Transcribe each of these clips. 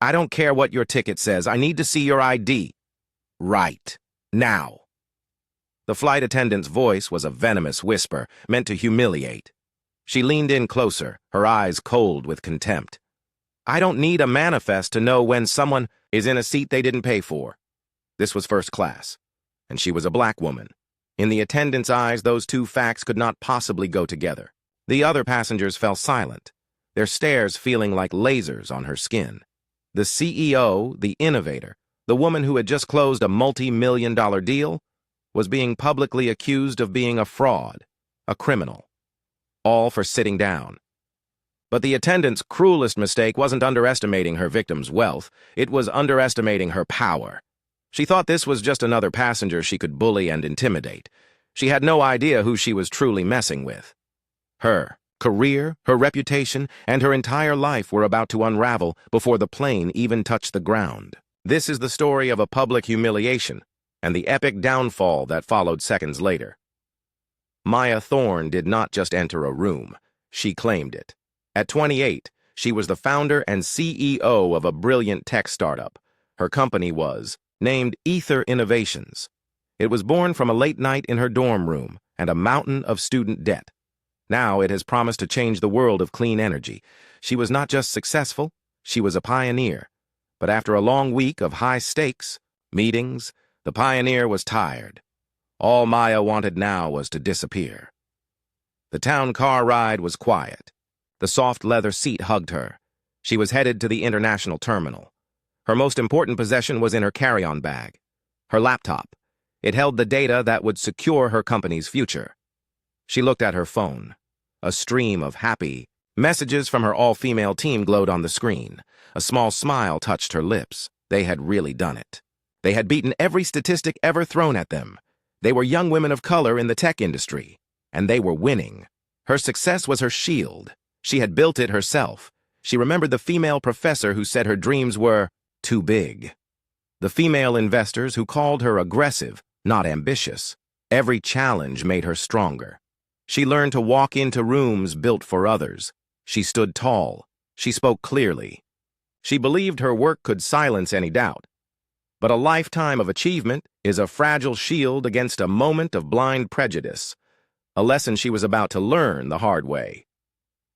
I don't care what your ticket says. I need to see your ID. Right. Now. The flight attendant's voice was a venomous whisper, meant to humiliate. She leaned in closer, her eyes cold with contempt. I don't need a manifest to know when someone is in a seat they didn't pay for. This was first class, and she was a black woman. In the attendant's eyes, those two facts could not possibly go together. The other passengers fell silent, their stares feeling like lasers on her skin. The CEO, the innovator, the woman who had just closed a multi-million-dollar deal, was being publicly accused of being a fraud, a criminal, all for sitting down. But the attendant's cruelest mistake wasn't underestimating her victim's wealth, it was underestimating her power. She thought this was just another passenger she could bully and intimidate. She had no idea who she was truly messing with. Her career, her reputation, and her entire life were about to unravel before the plane even touched the ground. This is the story of a public humiliation and the epic downfall that followed seconds later. Maya Thorne did not just enter a room, she claimed it. At 28, she was the founder and CEO of a brilliant tech startup. Her company was named Ether Innovations. It was born from a late night in her dorm room and a mountain of student debt. Now it has promised to change the world of clean energy. She was not just successful, she was a pioneer. But after a long week of high stakes, meetings, the pioneer was tired. All Maya wanted now was to disappear. The town car ride was quiet. The soft leather seat hugged her. She was headed to the international terminal. Her most important possession was in her carry-on bag. Her laptop. It held the data that would secure her company's future. She looked at her phone. A stream of happy messages from her all-female team glowed on the screen. A small smile touched her lips. They had really done it. They had beaten every statistic ever thrown at them. They were young women of color in the tech industry, and they were winning. Her success was her shield. She had built it herself. She remembered the female professor who said her dreams were too big. The female investors who called her aggressive, not ambitious. Every challenge made her stronger. She learned to walk into rooms built for others. She stood tall. She spoke clearly. She believed her work could silence any doubt. But a lifetime of achievement is a fragile shield against a moment of blind prejudice, a lesson she was about to learn the hard way.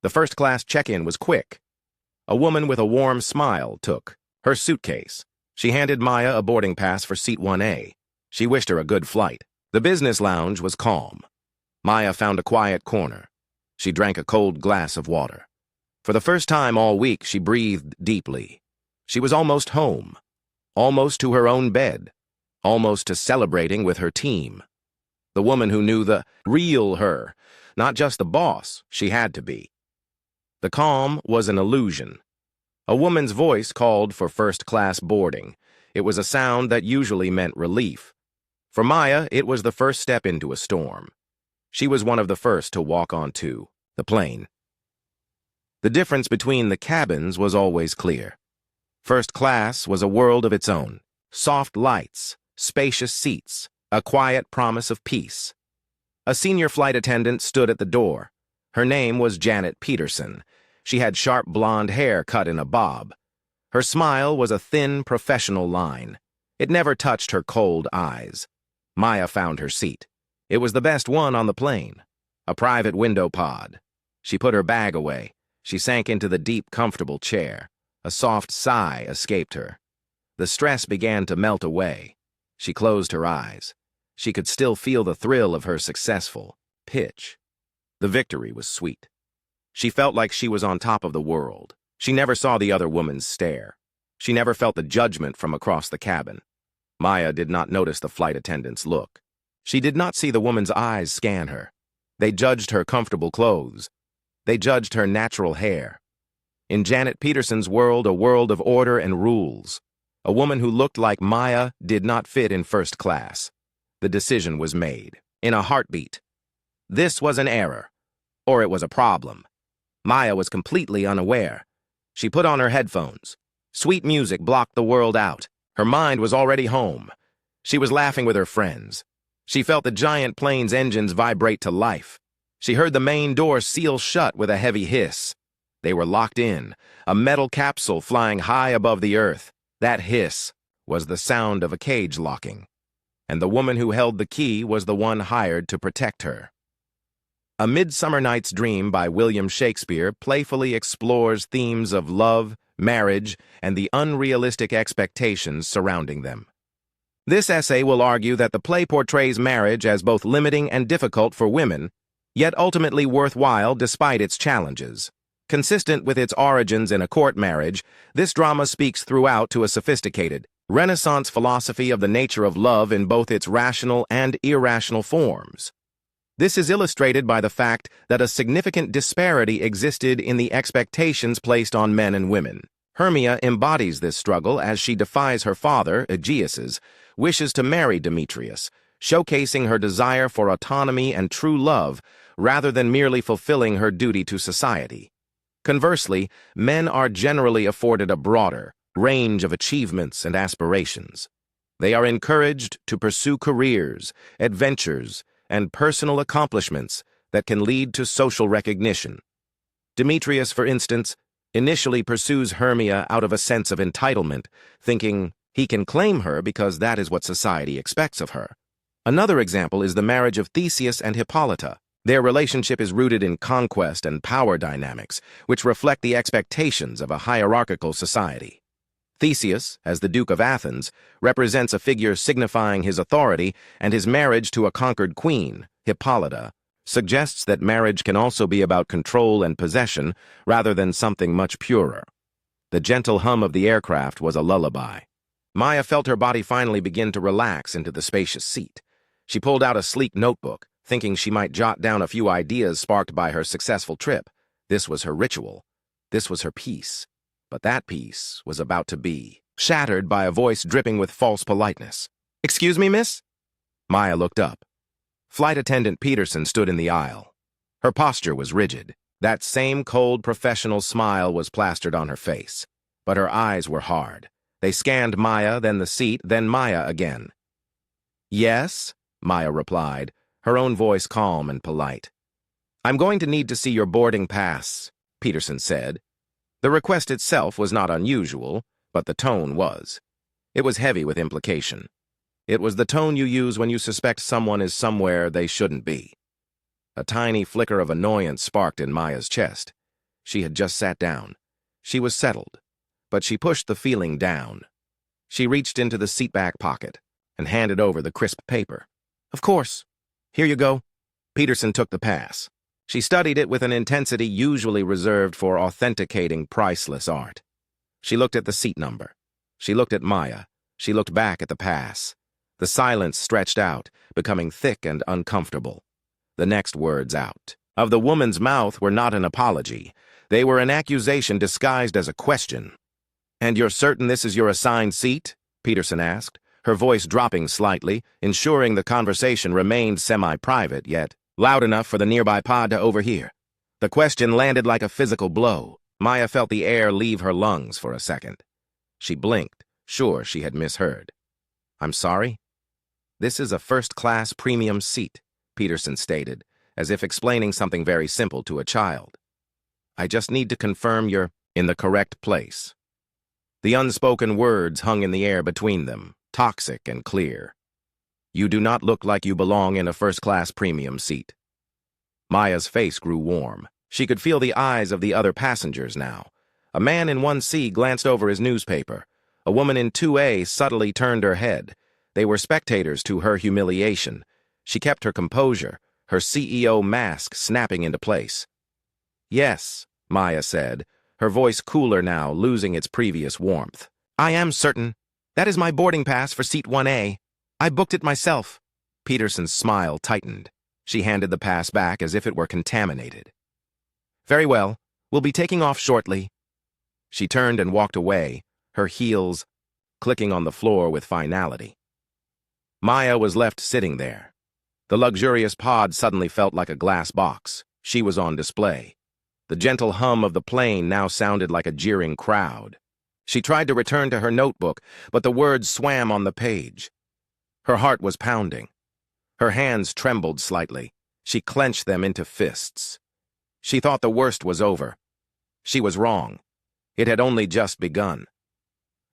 The first-class check-in was quick. A woman with a warm smile took her suitcase. She handed Maya a boarding pass for seat 1A. She wished her a good flight. The business lounge was calm. Maya found a quiet corner. She drank a cold glass of water. For the first time all week, she breathed deeply. She was almost home. Almost to her own bed, almost to celebrating with her team. The woman who knew the real her, not just the boss she had to be. The calm was an illusion. A woman's voice called for first-class boarding. It was a sound that usually meant relief. For Maya, it was the first step into a storm. She was one of the first to walk onto the plane. The difference between the cabins was always clear. First class was a world of its own. Soft lights, spacious seats, a quiet promise of peace. A senior flight attendant stood at the door. Her name was Janet Peterson. She had sharp blonde hair cut in a bob. Her smile was a thin, professional line. It never touched her cold eyes. Maya found her seat. It was the best one on the plane. A private window pod. She put her bag away. She sank into the deep, comfortable chair. A soft sigh escaped her. The stress began to melt away. She closed her eyes. She could still feel the thrill of her successful pitch. The victory was sweet. She felt like she was on top of the world. She never saw the other woman's stare. She never felt the judgment from across the cabin. Maya did not notice the flight attendant's look. She did not see the woman's eyes scan her. They judged her comfortable clothes. They judged her natural hair. In Janet Peterson's world, a world of order and rules. A woman who looked like Maya did not fit in first class. The decision was made. In a heartbeat. This was an error. Or it was a problem. Maya was completely unaware. She put on her headphones. Sweet music blocked the world out. Her mind was already home. She was laughing with her friends. She felt the giant plane's engines vibrate to life. She heard the main door seal shut with a heavy hiss. They were locked in, a metal capsule flying high above the earth. That hiss was the sound of a cage locking, and the woman who held the key was the one hired to protect her. A Midsummer Night's Dream by William Shakespeare playfully explores themes of love, marriage, and the unrealistic expectations surrounding them. This essay will argue that the play portrays marriage as both limiting and difficult for women, yet ultimately worthwhile despite its challenges. Consistent with its origins in a court marriage, this drama speaks throughout to a sophisticated, Renaissance philosophy of the nature of love in both its rational and irrational forms. This is illustrated by the fact that a significant disparity existed in the expectations placed on men and women. Hermia embodies this struggle as she defies her father, Aegeus's, wishes to marry Demetrius, showcasing her desire for autonomy and true love rather than merely fulfilling her duty to society. Conversely, men are generally afforded a broader range of achievements and aspirations. They are encouraged to pursue careers, adventures, and personal accomplishments that can lead to social recognition. Demetrius, for instance, initially pursues Hermia out of a sense of entitlement, thinking he can claim her because that is what society expects of her. Another example is the marriage of Theseus and Hippolyta. Their relationship is rooted in conquest and power dynamics, which reflect the expectations of a hierarchical society. Theseus, as the Duke of Athens, represents a figure signifying his authority, and his marriage to a conquered queen, Hippolyta, suggests that marriage can also be about control and possession rather than something much purer. The gentle hum of the aircraft was a lullaby. Maya felt her body finally begin to relax into the spacious seat. She pulled out a sleek notebook, thinking she might jot down a few ideas sparked by her successful trip. This was her ritual. This was her peace. But that peace was about to be shattered by a voice dripping with false politeness. "Excuse me, miss?" Maya looked up. Flight attendant Peterson stood in the aisle. Her posture was rigid. That same cold professional smile was plastered on her face. But her eyes were hard. They scanned Maya, then the seat, then Maya again. "Yes," Maya replied, her own voice calm and polite. "I'm going to need to see your boarding pass," Peterson said. The request itself was not unusual, but the tone was. It was heavy with implication. It was the tone you use when you suspect someone is somewhere they shouldn't be. A tiny flicker of annoyance sparked in Maya's chest. She had just sat down. She was settled, but she pushed the feeling down. She reached into the seatback pocket and handed over the crisp paper. "Of course. Here you go." Peterson took the pass. She studied it with an intensity usually reserved for authenticating priceless art. She looked at the seat number. She looked at Maya. She looked back at the pass. The silence stretched out, becoming thick and uncomfortable. The next words out of the woman's mouth were not an apology. They were an accusation disguised as a question. "And you're certain this is your assigned seat?" Peterson asked, her voice dropping slightly, ensuring the conversation remained semi-private, yet loud enough for the nearby pod to overhear. The question landed like a physical blow. Maya felt the air leave her lungs for a second. She blinked, sure she had misheard. "I'm sorry?" "This is a first-class premium seat," Peterson stated, as if explaining something very simple to a child. "I just need to confirm you're in the correct place." The unspoken words hung in the air between them, toxic and clear. "You do not look like you belong in a first-class premium seat." Maya's face grew warm. She could feel the eyes of the other passengers now. A man in 1C glanced over his newspaper. A woman in 2A subtly turned her head. They were spectators to her humiliation. She kept her composure, her CEO mask snapping into place. "Yes," Maya said, her voice cooler now, losing its previous warmth. "I am certain. That is my boarding pass for seat 1A. I booked it myself." Peterson's smile tightened. She handed the pass back as if it were contaminated. "Very well. We'll be taking off shortly." She turned and walked away, her heels clicking on the floor with finality. Maya was left sitting there. The luxurious pod suddenly felt like a glass box. She was on display. The gentle hum of the plane now sounded like a jeering crowd. She tried to return to her notebook, but the words swam on the page. Her heart was pounding. Her hands trembled slightly. She clenched them into fists. She thought the worst was over. She was wrong. It had only just begun.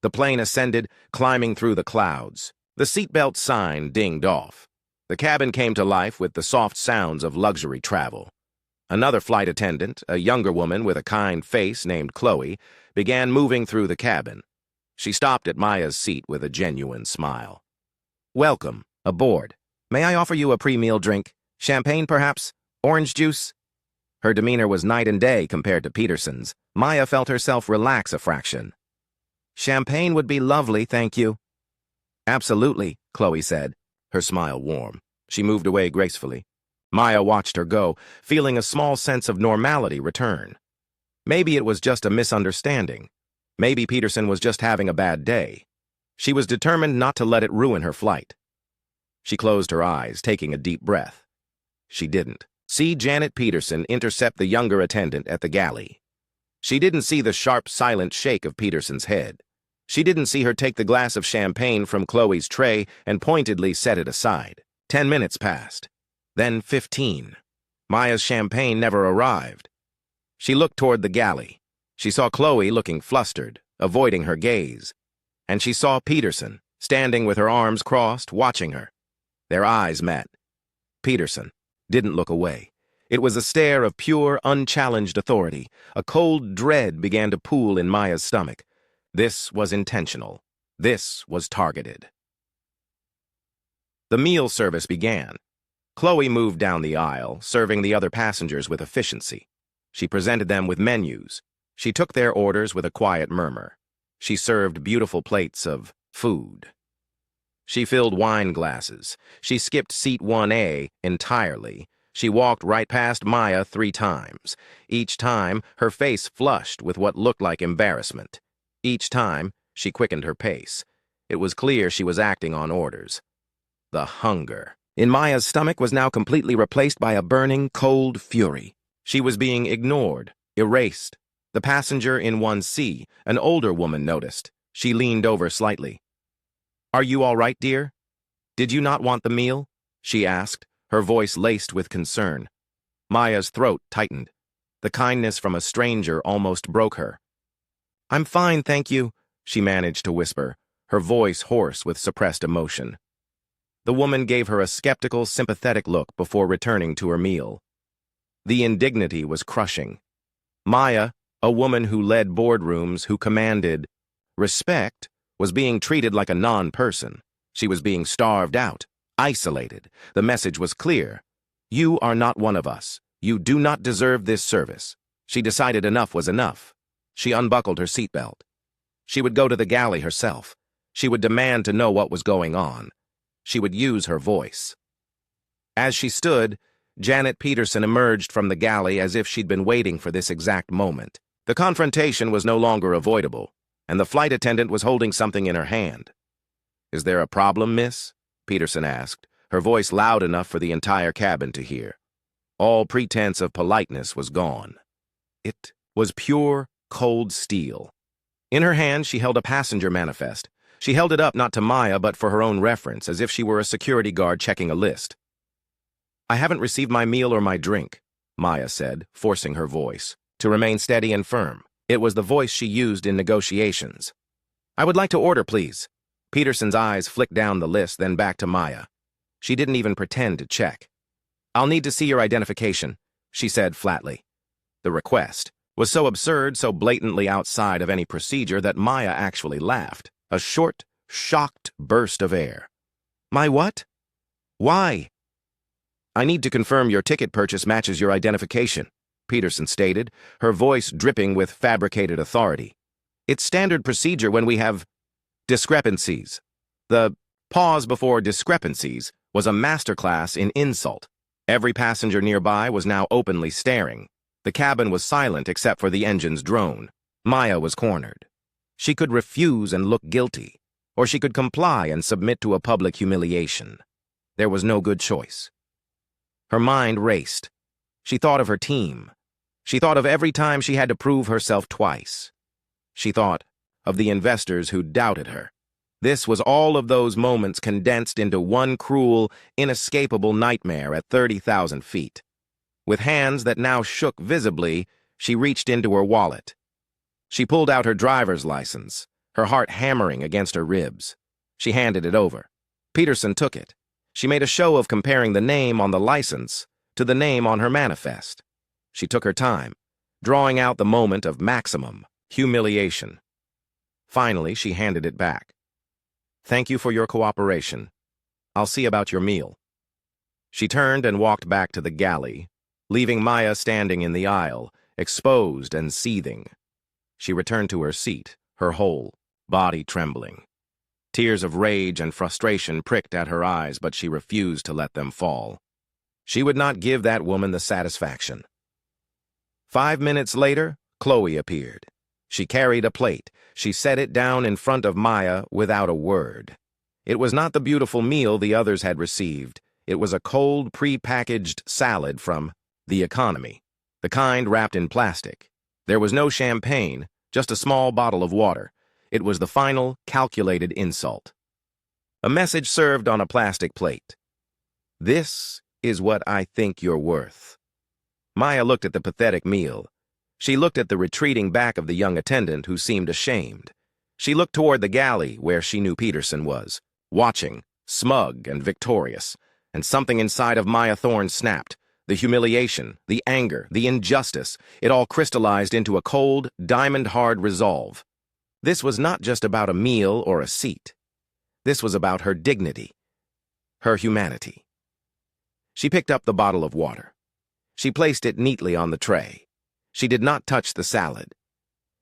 The plane ascended, climbing through the clouds. The seatbelt sign dinged off. The cabin came to life with the soft sounds of luxury travel. Another flight attendant, a younger woman with a kind face named Chloe, began moving through the cabin. She stopped at Maya's seat with a genuine smile. "Welcome, aboard. May I offer you a pre-meal drink? Champagne, perhaps? Orange juice?" Her demeanor was night and day compared to Peterson's. Maya felt herself relax a fraction. "Champagne would be lovely, thank you." "Absolutely," Chloe said, her smile warm. She moved away gracefully. Maya watched her go, feeling a small sense of normality return. Maybe it was just a misunderstanding. Maybe Peterson was just having a bad day. She was determined not to let it ruin her flight. She closed her eyes, taking a deep breath. She didn't see Janet Peterson intercept the younger attendant at the galley. She didn't see the sharp, silent shake of Peterson's head. She didn't see her take the glass of champagne from Chloe's tray and pointedly set it aside. 10 minutes passed. Then 15. Maya's champagne never arrived. She looked toward the galley. She saw Chloe looking flustered, avoiding her gaze. And she saw Peterson, standing with her arms crossed, watching her. Their eyes met. Peterson didn't look away. It was a stare of pure, unchallenged authority. A cold dread began to pool in Maya's stomach. This was intentional. This was targeted. The meal service began. Chloe moved down the aisle, serving the other passengers with efficiency. She presented them with menus. She took their orders with a quiet murmur. She served beautiful plates of food. She filled wine glasses. She skipped seat 1A entirely. She walked right past Maya 3 times. Each time, her face flushed with what looked like embarrassment. Each time, she quickened her pace. It was clear she was acting on orders. The hunger in Maya's stomach was now completely replaced by a burning, cold fury. She was being ignored, erased. The passenger in 1C, an older woman, noticed. She leaned over slightly. "Are you all right, dear? Did you not want the meal?" she asked, her voice laced with concern. Maya's throat tightened. The kindness from a stranger almost broke her. "I'm fine, thank you," she managed to whisper, her voice hoarse with suppressed emotion. The woman gave her a skeptical, sympathetic look before returning to her meal. The indignity was crushing. Maya, a woman who led boardrooms, who commanded respect, was being treated like a non-person. She was being starved out, isolated. The message was clear. You are not one of us. You do not deserve this service. She decided enough was enough. She unbuckled her seatbelt. She would go to the galley herself. She would demand to know what was going on. She would use her voice. As she stood, Janet Peterson emerged from the galley as if she'd been waiting for this exact moment. The confrontation was no longer avoidable, and the flight attendant was holding something in her hand. "Is there a problem, miss?" Peterson asked, her voice loud enough for the entire cabin to hear. All pretense of politeness was gone. It was pure, cold steel. In her hand, she held a passenger manifest. She held it up not to Maya, but for her own reference, as if she were a security guard checking a list. "I haven't received my meal or my drink," Maya said, forcing her voice to remain steady and firm. It was the voice she used in negotiations. "I would like to order, please." Peterson's eyes flicked down the list, then back to Maya. She didn't even pretend to check. "I'll need to see your identification," she said flatly. The request was so absurd, so blatantly outside of any procedure that Maya actually laughed. A short, shocked burst of air. "My what? Why?" "I need to confirm your ticket purchase matches your identification," Peterson stated, her voice dripping with fabricated authority. "It's standard procedure when we have discrepancies." The pause before discrepancies was a masterclass in insult. Every passenger nearby was now openly staring. The cabin was silent except for the engine's drone. Maya was cornered. She could refuse and look guilty, or she could comply and submit to a public humiliation. There was no good choice. Her mind raced. She thought of her team. She thought of every time she had to prove herself twice. She thought of the investors who doubted her. This was all of those moments condensed into one cruel, inescapable nightmare at 30,000 feet. With hands that now shook visibly, She reached into her wallet. She pulled out her driver's license, her heart hammering against her ribs. She handed it over. Peterson took it. She made a show of comparing the name on the license to the name on her manifest. She took her time, drawing out the moment of maximum humiliation. Finally, she handed it back. "Thank you for your cooperation. I'll see about your meal." She turned and walked back to the galley, leaving Maya standing in the aisle, exposed and seething. She returned to her seat, her whole body trembling. Tears of rage and frustration pricked at her eyes, but she refused to let them fall. She would not give that woman the satisfaction. 5 minutes later, Chloe appeared. She carried a plate. She set it down in front of Maya without a word. It was not the beautiful meal the others had received. It was a cold, pre-packaged salad from the economy, the kind wrapped in plastic. There was no champagne, just a small bottle of water. It was the final, calculated insult. A message served on a plastic plate. "This is what I think you're worth." Maya looked at the pathetic meal. She looked at the retreating back of the young attendant who seemed ashamed. She looked toward the galley where she knew Peterson was, watching, smug and victorious, and something inside of Maya Thorne snapped. The humiliation, the anger, the injustice, it all crystallized into a cold, diamond-hard resolve. This was not just about a meal or a seat. This was about her dignity, her humanity. She picked up the bottle of water. She placed it neatly on the tray. She did not touch the salad.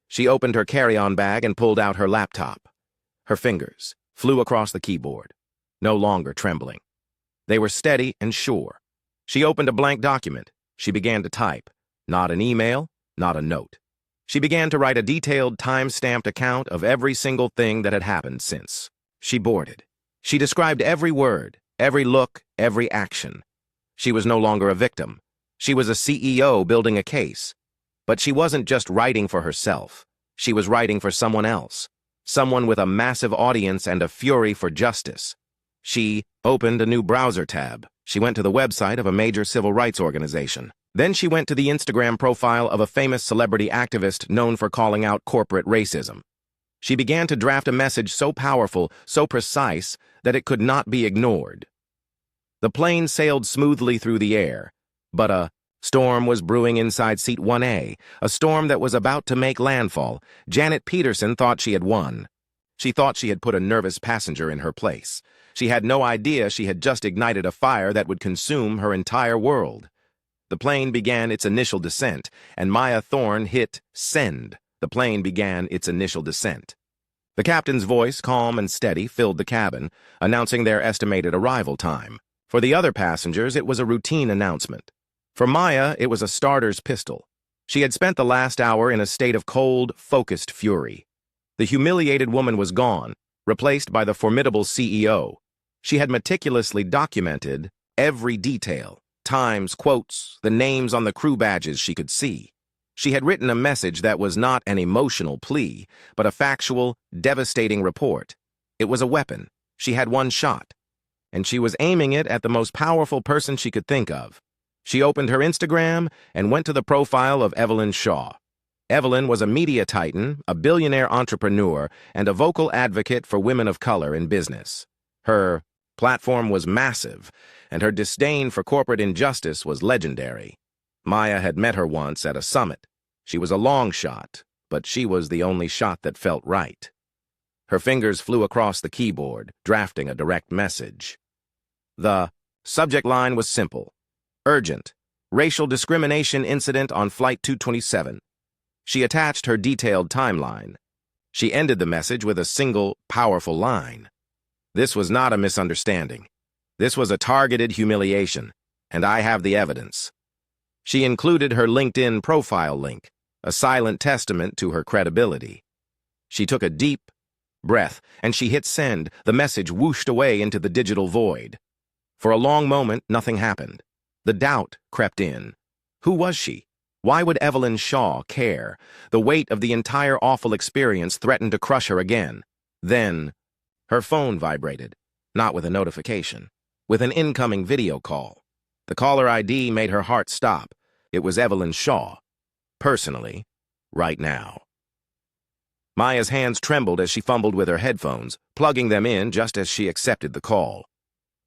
She opened her carry-on bag and pulled out her laptop. Her fingers flew across the keyboard, no longer trembling. They were steady and sure. She opened a blank document. She began to type. Not an email, not a note. She began to write a detailed, time-stamped account of every single thing that had happened since. She boarded. She described every word, every look, every action. She was no longer a victim. She was a CEO building a case. But she wasn't just writing for herself. She was writing for someone else. Someone with a massive audience and a fury for justice. She opened a new browser tab. She went to the website of a major civil rights organization. Then she went to the Instagram profile of a famous celebrity activist known for calling out corporate racism. She began to draft a message so powerful, so precise, that it could not be ignored. The plane sailed smoothly through the air, but a storm was brewing inside seat 1A, a storm that was about to make landfall. Janet Peterson thought she had won. She thought she had put a nervous passenger in her place. She had no idea she had just ignited a fire that would consume her entire world. The plane began its initial descent, and Maya Thorne hit send. The plane began its initial descent. The captain's voice, calm and steady, filled the cabin, announcing their estimated arrival time. For the other passengers, it was a routine announcement. For Maya, it was a starter's pistol. She had spent the last hour in a state of cold, focused fury. The humiliated woman was gone, replaced by the formidable CEO. She had meticulously documented every detail, times, quotes, the names on the crew badges she could see. She had written a message that was not an emotional plea, but a factual, devastating report. It was a weapon. She had one shot, and she was aiming it at the most powerful person she could think of. She opened her Instagram and went to the profile of Evelyn Shaw. Evelyn was a media titan, a billionaire entrepreneur, and a vocal advocate for women of color in business. Her platform was massive, and her disdain for corporate injustice was legendary. Maya had met her once at a summit. She was a long shot, but she was the only shot that felt right. Her fingers flew across the keyboard, drafting a direct message. The subject line was simple. Urgent. Racial discrimination incident on Flight 227. She attached her detailed timeline. She ended the message with a single, powerful line. This was not a misunderstanding. This was a targeted humiliation, and I have the evidence. She included her LinkedIn profile link, a silent testament to her credibility. She took a deep breath, and she hit send. The message whooshed away into the digital void. For a long moment, nothing happened. The doubt crept in. Who was she? Why would Evelyn Shaw care? The weight of the entire awful experience threatened to crush her again. Then, her phone vibrated, not with a notification, with an incoming video call. The caller ID made her heart stop. It was Evelyn Shaw. personally, right now. Maya's hands trembled as she fumbled with her headphones, plugging them in just as she accepted the call.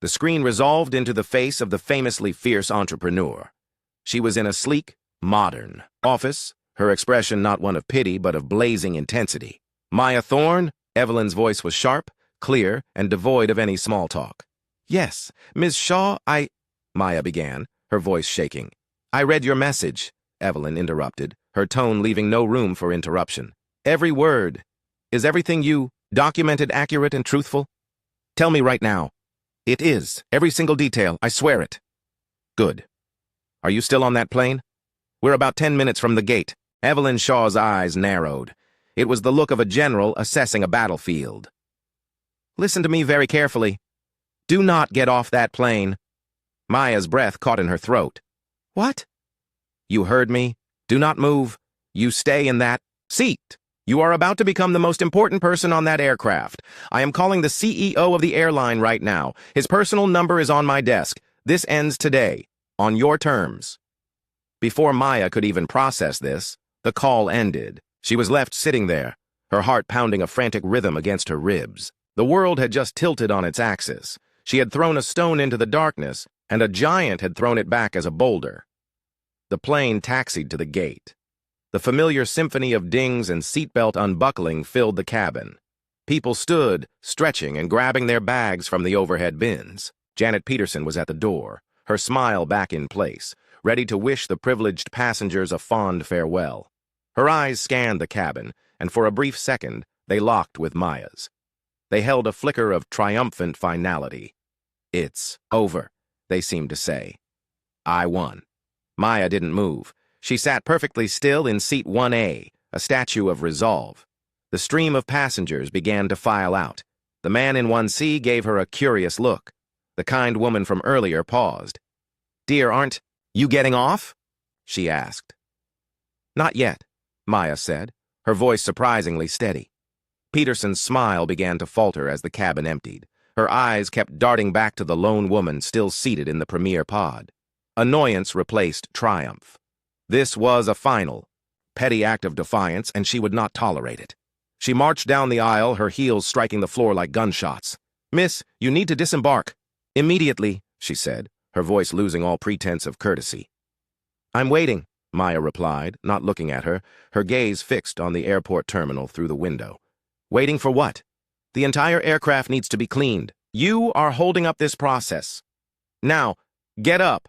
The screen resolved into the face of the famously fierce entrepreneur. She was in a sleek, modern office, her expression not one of pity but of blazing intensity. "Maya Thorne?" Evelyn's voice was sharp, clear, and devoid of any small talk. "Yes, Ms. Shaw, Maya began, her voice shaking. "I read your message," Evelyn interrupted, her tone leaving no room for interruption. "Every word. Is everything you documented accurate and truthful? Tell me right now." "It is. Every single detail. I swear it." "Good. Are you still on that plane?" "We're about 10 minutes from the gate." Evelyn Shaw's eyes narrowed. It was the look of a general assessing a battlefield. "Listen to me very carefully. Do not get off that plane." Maya's breath caught in her throat. "What?" "You heard me. Do not move. You stay in that seat. You are about to become the most important person on that aircraft. I am calling the CEO of the airline right now. His personal number is on my desk. This ends today, on your terms." Before Maya could even process this, the call ended. She was left sitting there, her heart pounding a frantic rhythm against her ribs. The world had just tilted on its axis. She had thrown a stone into the darkness, and a giant had thrown it back as a boulder. The plane taxied to the gate. The familiar symphony of dings and seatbelt unbuckling filled the cabin. People stood, stretching and grabbing their bags from the overhead bins. Janet Peterson was at the door, her smile back in place, ready to wish the privileged passengers a fond farewell. Her eyes scanned the cabin, and for a brief second, they locked with Maya's. They held a flicker of triumphant finality. "It's over," they seemed to say. "I won." Maya didn't move. She sat perfectly still in seat 1A, a statue of resolve. The stream of passengers began to file out. The man in 1C gave her a curious look. The kind woman from earlier paused. "Dear, aren't you getting off?" she asked. "Not yet," Maya said, her voice surprisingly steady. Peterson's smile began to falter as the cabin emptied. Her eyes kept darting back to the lone woman still seated in the premier pod. Annoyance replaced triumph. This was a final, petty act of defiance, and she would not tolerate it. She marched down the aisle, her heels striking the floor like gunshots. "Miss, you need to disembark." "Immediately," she said, her voice losing all pretense of courtesy. "I'm waiting," Maya replied, not looking at her, her gaze fixed on the airport terminal through the window. "Waiting for what?" "The entire aircraft needs to be cleaned. You are holding up this process. Now, get up."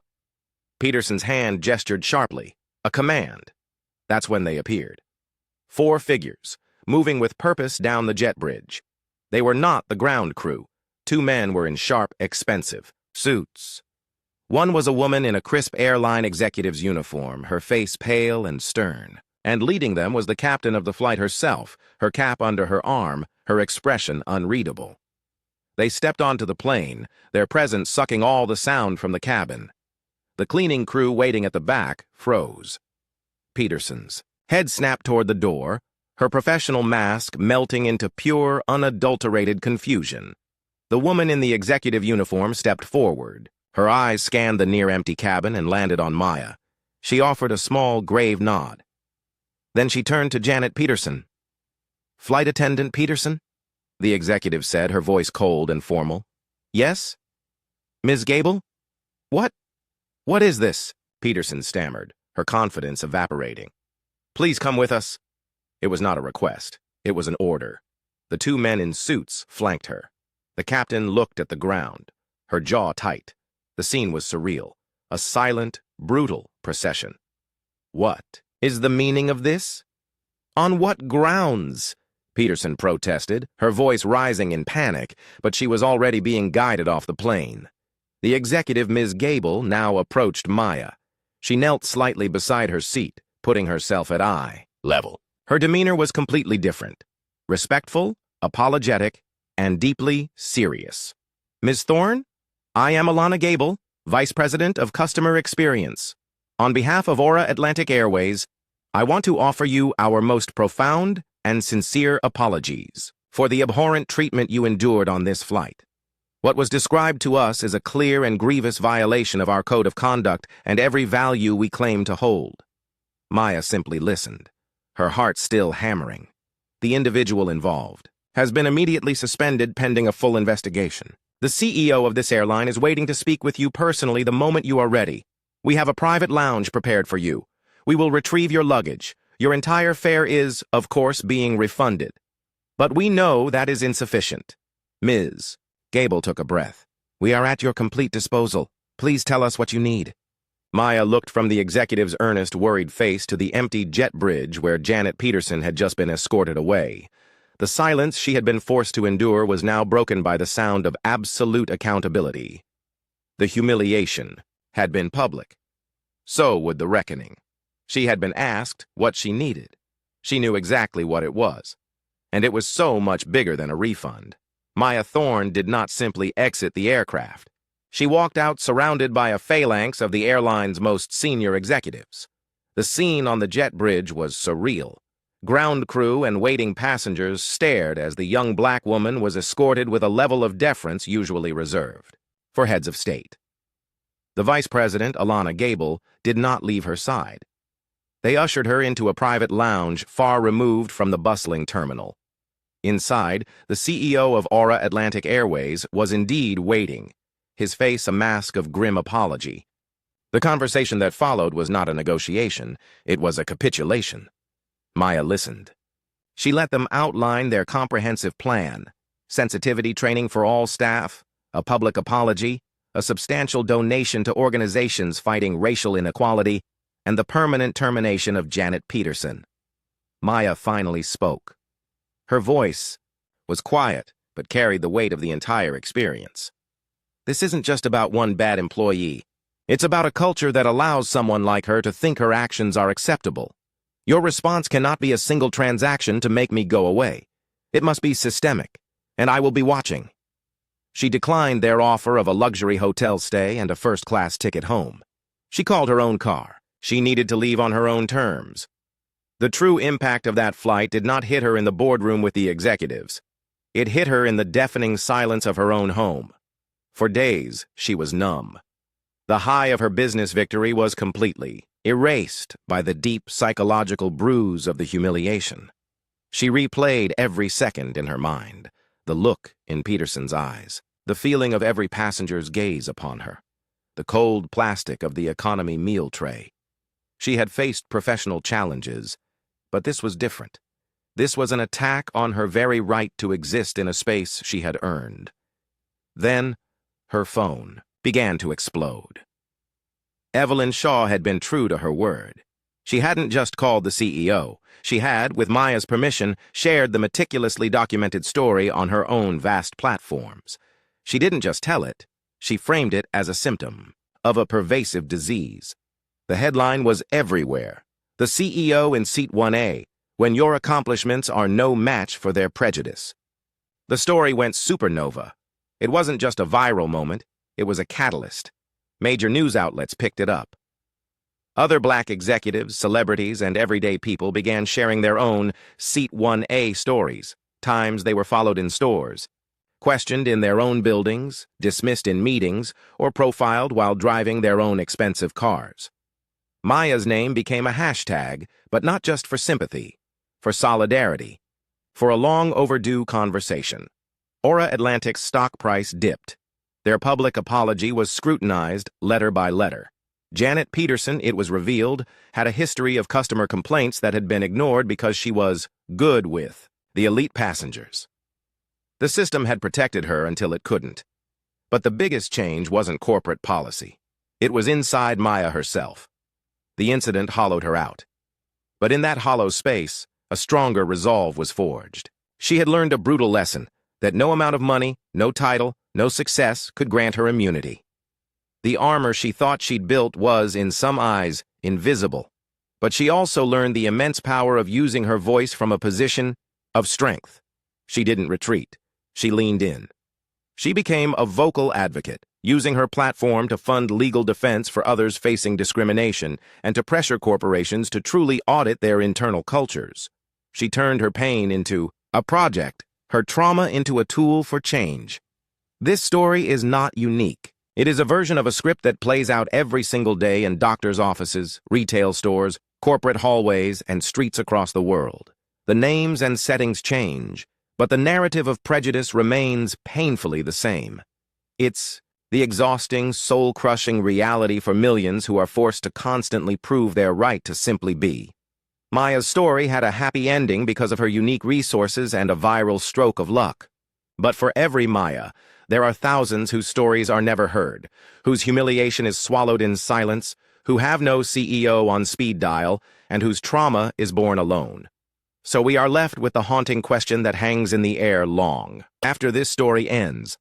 Peterson's hand gestured sharply. A command. That's when they appeared. 4 figures, moving with purpose down the jet bridge. They were not the ground crew. 2 men were in sharp, expensive suits. One was a woman in a crisp airline executive's uniform, her face pale and stern. And leading them was the captain of the flight herself, her cap under her arm, her expression unreadable. They stepped onto the plane, their presence sucking all the sound from the cabin. The cleaning crew waiting at the back froze. Peterson's head snapped toward the door, her professional mask melting into pure, unadulterated confusion. The woman in the executive uniform stepped forward. Her eyes scanned the near-empty cabin and landed on Maya. She offered a small, grave nod. Then she turned to Janet Peterson. "Flight Attendant Peterson?" the executive said, her voice cold and formal. "Yes? Ms. Gable? What is this?" Peterson stammered, her confidence evaporating. "Please come with us." It was not a request. It was an order. The 2 men in suits flanked her. The captain looked at the ground, her jaw tight. The scene was surreal, a silent, brutal procession. "What is the meaning of this? On what grounds?" Peterson protested, her voice rising in panic, but she was already being guided off the plane. The executive, Ms. Gable, now approached Maya. She knelt slightly beside her seat, putting herself at eye level. Her demeanor was completely different. Respectful, apologetic, and deeply serious. "Ms. Thorne, I am Alana Gable, Vice President of Customer Experience. On behalf of Aura Atlantic Airways, I want to offer you our most profound and sincere apologies for the abhorrent treatment you endured on this flight. What was described to us is a clear and grievous violation of our code of conduct and every value we claim to hold. Maya simply listened, her heart still hammering. The individual involved has been immediately suspended pending a full investigation. The CEO of this airline is waiting to speak with you personally the moment you are ready. We have a private lounge prepared for you. We will retrieve your luggage. Your entire fare is, of course, being refunded. But we know that is insufficient. Ms. Gable took a breath. We are at your complete disposal. Please tell us what you need. Maya looked from the executive's earnest, worried face to the empty jet bridge where Janet Peterson had just been escorted away. The silence she had been forced to endure was now broken by the sound of absolute accountability. The humiliation had been public. So would the reckoning. She had been asked what she needed. She knew exactly what it was. And it was so much bigger than a refund. Maya Thorne did not simply exit the aircraft. She walked out surrounded by a phalanx of the airline's most senior executives. The scene on the jet bridge was surreal. Ground crew and waiting passengers stared as the young black woman was escorted with a level of deference usually reserved for heads of state. The vice president, Alana Gable, did not leave her side. They ushered her into a private lounge far removed from the bustling terminal. Inside, the CEO of Aura Atlantic Airways was indeed waiting, his face a mask of grim apology. The conversation that followed was not a negotiation, it was a capitulation. Maya listened. She let them outline their comprehensive plan: sensitivity training for all staff, a public apology, a substantial donation to organizations fighting racial inequality, and the permanent termination of Janet Peterson. Maya finally spoke. Her voice was quiet, but carried the weight of the entire experience. This isn't just about one bad employee. It's about a culture that allows someone like her to think her actions are acceptable. Your response cannot be a single transaction to make me go away. It must be systemic, and I will be watching. She declined their offer of a luxury hotel stay and a first-class ticket home. She called her own car. She needed to leave on her own terms. The true impact of that flight did not hit her in the boardroom with the executives. It hit her in the deafening silence of her own home. For days, she was numb. The high of her business victory was completely erased by the deep psychological bruise of the humiliation. She replayed every second in her mind, the look in Peterson's eyes, the feeling of every passenger's gaze upon her, the cold plastic of the economy meal tray. She had faced professional challenges, but this was different. This was an attack on her very right to exist in a space she had earned. Then, her phone began to explode. Evelyn Shaw had been true to her word. She hadn't just called the CEO. She had, with Maya's permission, shared the meticulously documented story on her own vast platforms. She didn't just tell it. She framed it as a symptom of a pervasive disease. The headline was everywhere. The CEO in Seat 1A, when your accomplishments are no match for their prejudice. The story went supernova. It wasn't just a viral moment, it was a catalyst. Major news outlets picked it up. Other black executives, celebrities, and everyday people began sharing their own Seat 1A stories, times they were followed in stores, questioned in their own buildings, dismissed in meetings, or profiled while driving their own expensive cars. Maya's name became a hashtag, but not just for sympathy, for solidarity, for a long overdue conversation. Aura Atlantic's stock price dipped. Their public apology was scrutinized letter by letter. Janet Peterson, it was revealed, had a history of customer complaints that had been ignored because she was good with the elite passengers. The system had protected her until it couldn't. But the biggest change wasn't corporate policy. It was inside Maya herself. The incident hollowed her out. But in that hollow space, a stronger resolve was forged. She had learned a brutal lesson, that no amount of money, no title, no success could grant her immunity. The armor she thought she'd built was, in some eyes, invisible. But she also learned the immense power of using her voice from a position of strength. She didn't retreat. She leaned in. She became a vocal advocate, using her platform to fund legal defense for others facing discrimination and to pressure corporations to truly audit their internal cultures. She turned her pain into a project, her trauma into a tool for change. This story is not unique. It is a version of a script that plays out every single day in doctors' offices, retail stores, corporate hallways, and streets across the world. The names and settings change, but the narrative of prejudice remains painfully the same. It's the exhausting, soul-crushing reality for millions who are forced to constantly prove their right to simply be. Maya's story had a happy ending because of her unique resources and a viral stroke of luck. But for every Maya, there are thousands whose stories are never heard, whose humiliation is swallowed in silence, who have no CEO on speed dial, and whose trauma is born alone. So we are left with the haunting question that hangs in the air long after this story ends.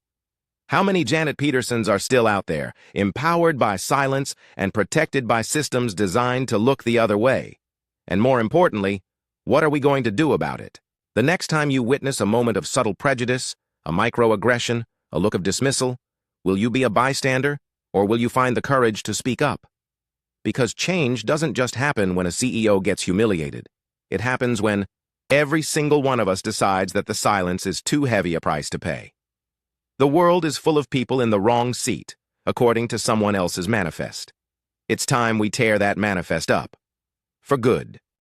How many Janet Petersons are still out there, empowered by silence and protected by systems designed to look the other way? And more importantly, what are we going to do about it? The next time you witness a moment of subtle prejudice, a microaggression, a look of dismissal, will you be a bystander, or will you find the courage to speak up? Because change doesn't just happen when a CEO gets humiliated. It happens when every single one of us decides that the silence is too heavy a price to pay. The world is full of people in the wrong seat, according to someone else's manifest. It's time we tear that manifest up. For good.